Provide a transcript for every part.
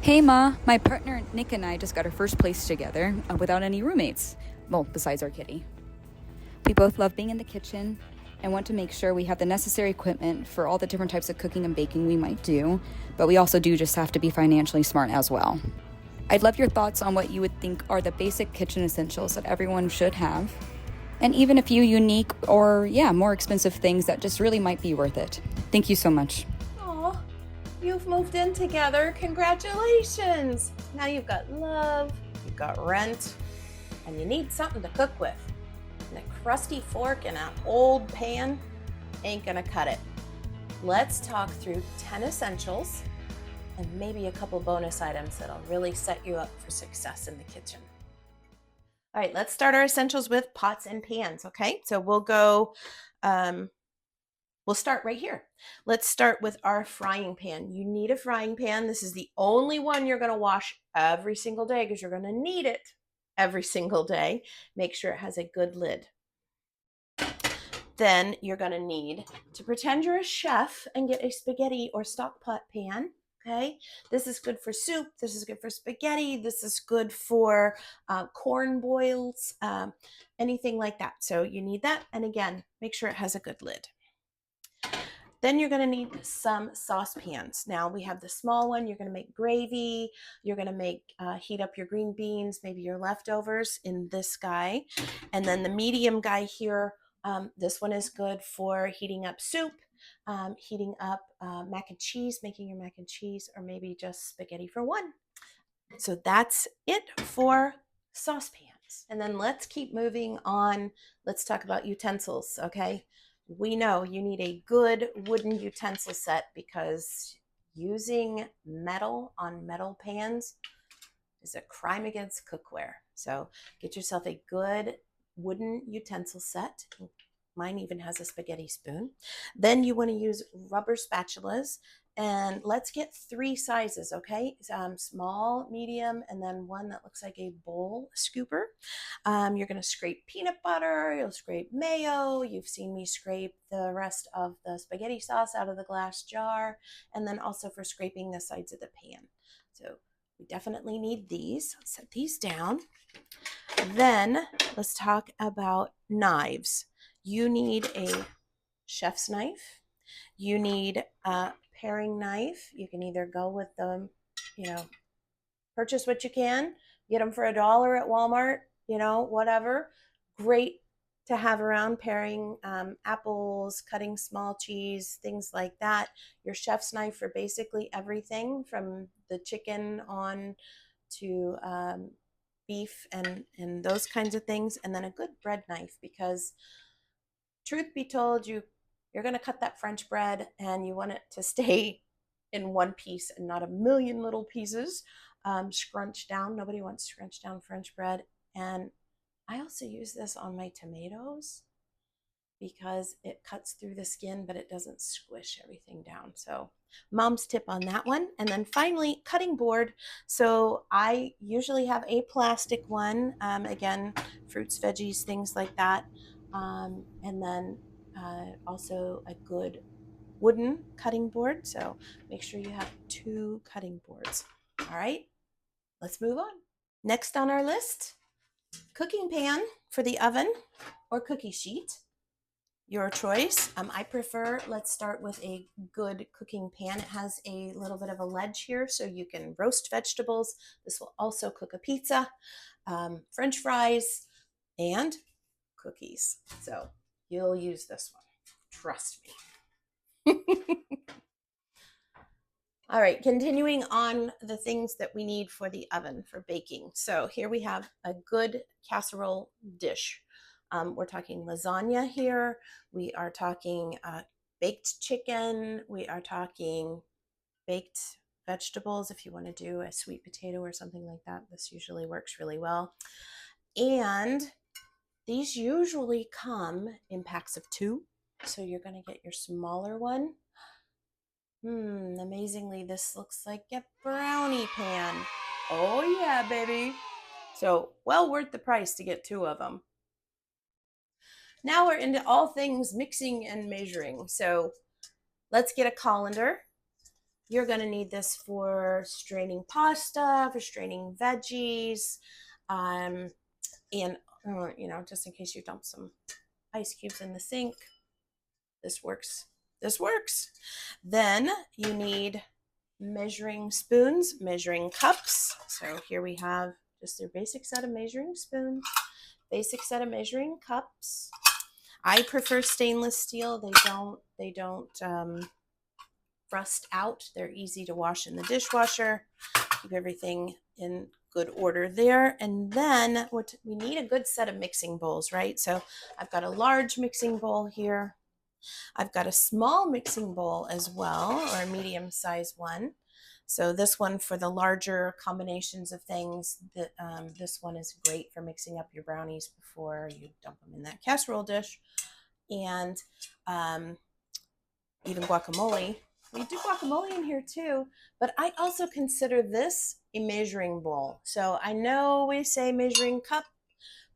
Hey Ma, my partner Nick and I just got our first place together without any roommates. Well, besides our kitty. We both love being in the kitchen and want to make sure we have the necessary equipment for all the different types of cooking and baking we might do, but we also do just have to be financially smart as well. I'd love your thoughts on what you would think are the basic kitchen essentials that everyone should have, and even a few unique or, more expensive things that just really might be worth it. Thank you so much. Aw, you've moved in together. Congratulations. Now you've got love, you've got rent, and you need something to cook with. And a crusty fork and an old pan ain't gonna cut it. Let's talk through 10 essentials and maybe a couple bonus items that'll really set you up for success in the kitchen. All right, let's start our essentials with pots and pans, okay? So we'll start right here. Let's start with our frying pan. You need a frying pan. This is the only one you're going to wash every single day because you're going to need it every single day. Make sure it has a good lid. Then you're going to need to pretend you're a chef and get a spaghetti or stock pot pan. Okay, this is good for soup. This is good for spaghetti. This is good for corn boils, anything like that. So you need that. And again, make sure it has a good lid. Then you're going to need some saucepans. Now we have the small one. You're going to make gravy. You're going to heat up your green beans, maybe your leftovers in this guy. And then the medium guy here, this one is good for heating up soup, heating up mac and cheese, making your mac and cheese, or maybe just spaghetti for one. So that's it for saucepans. And then let's keep moving on. Let's talk about utensils, okay? We know you need a good wooden utensil set because using metal on metal pans is a crime against cookware. So get yourself a good wooden utensil set. Mine even has a spaghetti spoon. Then you want to use rubber spatulas. And let's get 3 sizes, okay? Small, medium, and then one that looks like a bowl scooper. You're going to scrape peanut butter. You'll scrape mayo. You've seen me scrape the rest of the spaghetti sauce out of the glass jar. And then also for scraping the sides of the pan. So we definitely need these. Let's set these down. Then let's talk about knives. You need a chef's knife. You need a paring knife. You can either go with them, purchase what you can, get them for $1 at Walmart, whatever. Great to have around, paring apples, cutting small cheese, things like that. Your chef's knife for basically everything from the chicken on to beef and those kinds of things. And then a good bread knife because truth be told, you're going to cut that French bread and you want it to stay in one piece and not a million little pieces scrunched down. Nobody wants scrunched down French bread. And I also use this on my tomatoes because it cuts through the skin, but it doesn't squish everything down. So mom's tip on that one. And then finally, cutting board. So I usually have a plastic one. Again, fruits, veggies, things like that. And then also a good wooden cutting board. So make sure you have 2 cutting boards. All right, let's move on. Next on our list, cooking pan for the oven or cookie sheet. Your choice. I prefer, let's start with a good cooking pan. It has a little bit of a ledge here so you can roast vegetables. This will also cook a pizza, French fries, and cookies. So you'll use this one. Trust me. All right, continuing on the things that we need for the oven for baking. So here we have a good casserole dish. We're talking lasagna here. We are talking baked chicken. We are talking baked vegetables. If you want to do a sweet potato or something like that, this usually works really well. And these usually come in packs of 2. So you're going to get your smaller one. Amazingly, this looks like a brownie pan. Oh yeah, baby. So well worth the price to get 2 of them. Now we're into all things mixing and measuring. So let's get a colander. You're going to need this for straining pasta, for straining veggies, and just in case you dump some ice cubes in the sink. This works. This works. Then you need measuring spoons, measuring cups. So here we have just their basic set of measuring spoons, basic set of measuring cups. I prefer stainless steel. They don't rust out. They're easy to wash in the dishwasher. Keep everything in good order there. And then we need a good set of mixing bowls, right? So I've got a large mixing bowl here. I've got a small mixing bowl as well, or a medium-sized one. So this one for the larger combinations of things. This one is great for mixing up your brownies before you dump them in that casserole dish. And even guacamole. We do guacamole in here too, but I also consider this a measuring bowl. So I know we say measuring cup,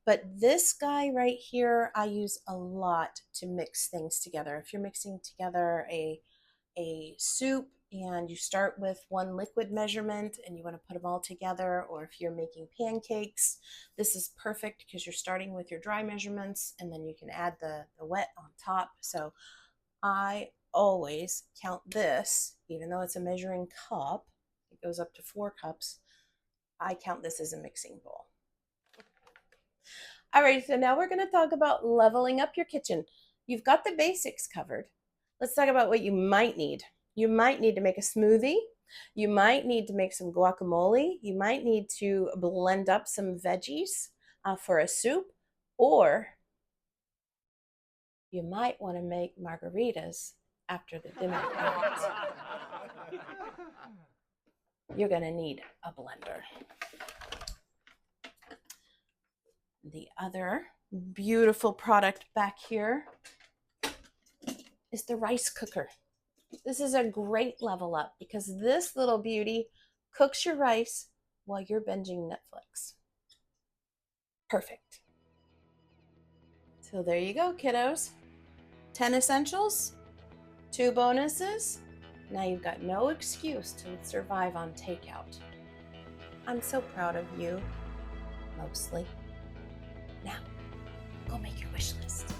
but this guy right here, I use a lot to mix things together. If you're mixing together a soup and you start with one liquid measurement and you want to put them all together, or if you're making pancakes, this is perfect because you're starting with your dry measurements and then you can add the wet on top. So I always count this, even though it's a measuring cup, it goes up to 4 cups. I count this as a mixing bowl. All right, so now we're going to talk about leveling up your kitchen. You've got the basics covered. Let's talk about what you might need. You might need to make a smoothie. You might need to make some guacamole. You might need to blend up some veggies for a soup, or you might want to make margaritas after the dinner out. You're going to need a blender. The other beautiful product back here is the rice cooker. This is a great level up because this little beauty cooks your rice while you're binging Netflix. Perfect. So there you go, kiddos. 10 essentials, 2 bonuses. Now you've got no excuse to survive on takeout. I'm so proud of you, mostly. Now, go make your wish list.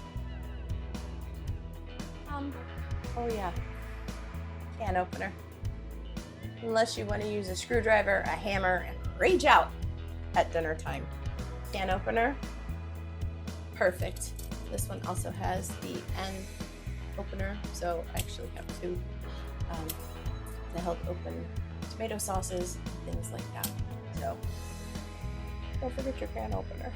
Oh yeah, can opener. Unless you want to use a screwdriver, a hammer, and rage out at dinner time. Can opener, perfect. This one also has the end opener, so I actually have 2 to help open tomato sauces and things like that. So don't forget your can opener.